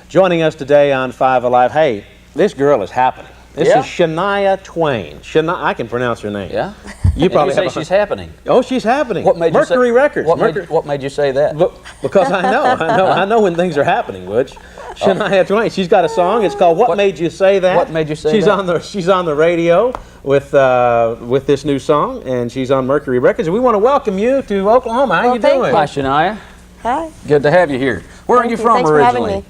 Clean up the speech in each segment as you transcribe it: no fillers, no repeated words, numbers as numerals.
joining us today on Five Alive. Hey, this girl is happening. This is Shania Twain. I can pronounce her name. Yeah? You probably say she's happening. Oh, she's happening. What made Mercury Records. What made you say that? Because I know when things are happening, Butch. Shania Twain. She's got a song. It's called "What Made You Say That." What made you say that? She's on the radio with this new song, and she's on Mercury Records. And we want to welcome you to Oklahoma. How you doing? Hi, Shania. Hi. Good to have you here. Where are you from originally? Thanks for having me.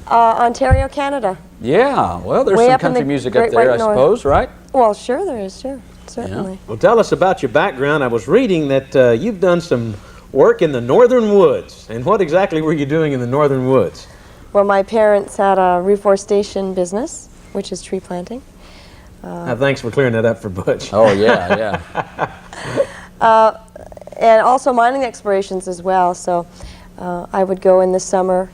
Ontario, Canada. Yeah. Well, there's some country music up there, I suppose, right? Well, sure there is. Sure, certainly. Yeah. Well, tell us about your background. I was reading that you've done some work in the northern woods. And what exactly were you doing in the northern woods? Well, my parents had a reforestation business, which is tree planting. Thanks for clearing that up for Butch. Oh, yeah, yeah. And also mining explorations as well. So I would go in the summer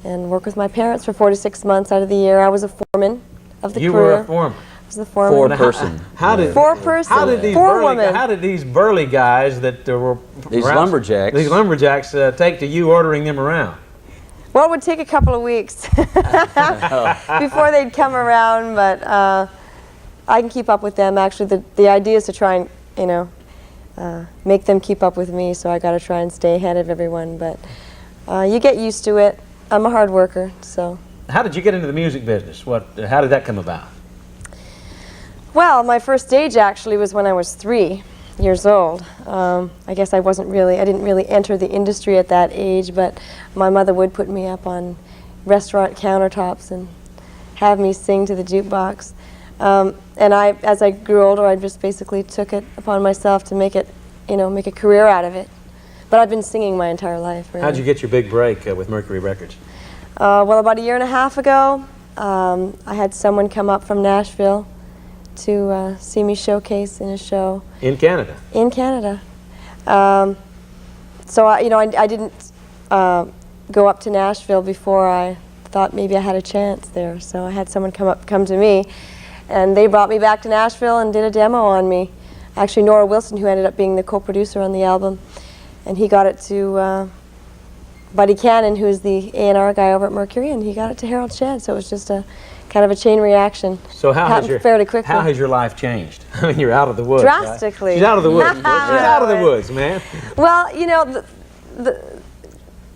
and work with my parents for 4 to 6 months out of the year. I was a foreman of the crew. You were a foreman. I was the foreman. Four-person. How did these burly guys that were these lumberjacks take to you ordering them around? Well, it would take a couple of weeks before they'd come around, but I can keep up with them. Actually, the idea is to try and, make them keep up with me, so I got to try and stay ahead of everyone, but you get used to it. I'm a hard worker, so. How did you get into the music business? How did that come about? Well, my first stage actually was when I was 3 years old. I guess I didn't really enter the industry at that age, but my mother would put me up on restaurant countertops and have me sing to the jukebox. And as I grew older, I just basically took it upon myself to make a career out of it. But I've been singing my entire life, really. How'd you get your big break with Mercury Records? Well, about 1.5 years ago, I had someone come up from Nashville to see me showcase in a show. In Canada? In Canada. So, I didn't go up to Nashville before I thought maybe I had a chance there. So I had someone come to me, and they brought me back to Nashville and did a demo on me. Actually, Nora Wilson, who ended up being the co-producer on the album, and he got it to Buddy Cannon, who's the A&R guy over at Mercury, and he got it to Harold Shedd. So it was just a kind of a chain reaction. So fairly quickly. How has your life changed? I mean, you're out of the woods. Drastically. Right? She's out of the woods. She's out of the woods, man. Well,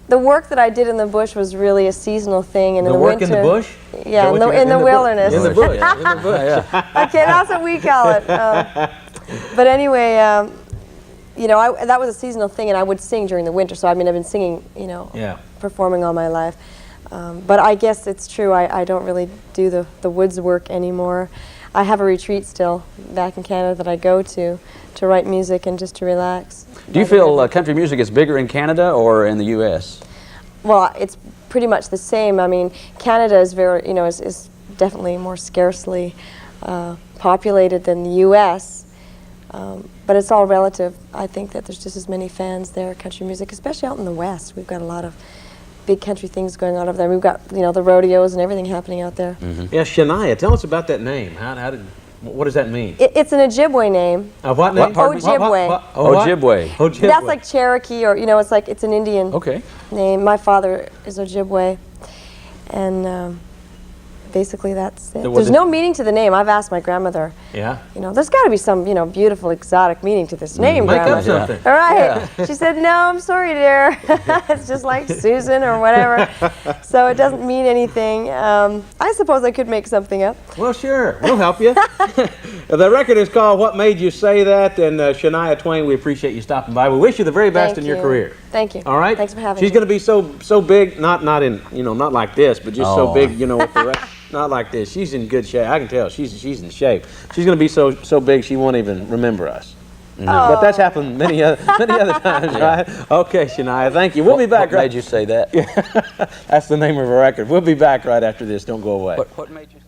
the work that I did in the bush was really a seasonal thing, and in the winter. The work in the bush? Yeah, in the wilderness. In the bush. In the bush. Yeah. Okay, that's what we call it. But anyway, that was a seasonal thing, and I would sing during the winter. So I mean, I've been singing, performing all my life. But I guess it's true. I don't really do the woods work anymore. I have a retreat still back in Canada that I go to write music and just to relax. Do you feel country music is bigger in Canada or in the U.S.? Well, it's pretty much the same. I mean, Canada is is definitely more scarcely populated than the U.S., but it's all relative. I think that there's just as many fans there, country music, especially out in the West. We've got a lot of big country things going on over there. We've got, the rodeos and everything happening out there. Mm-hmm. Yeah, Shania, tell us about that name. What does that mean? It's an Ojibwe name. What name? Ojibwe. Ojibwe. Ojibwe. That's like Cherokee, or it's an Indian name. My father is Ojibwe, and basically that's it. There's no meaning to the name. I've asked my grandmother. Yeah. There's got to be some beautiful exotic meaning to this name, Make Grandma. up something. All right. Yeah. She said, "No, I'm sorry, dear. It's just like Susan or whatever." So it doesn't mean anything. I suppose I could make something up. Well, sure. We'll help you. The record is called "What Made You Say That," and Shania Twain, we appreciate you stopping by. We wish you the very best in your career. Thank you. All right. Thanks for having me. She's going to be so big, not in not like this, but just so big, with the rest. Not like this. She's in good shape. I can tell. She's in shape. She's going to be so big she won't even remember us. No. But that's happened many other times, right? Okay, Shania, thank you. We'll be back. What made you say that? That's the name of her record. We'll be back right after this. Don't go away. What made you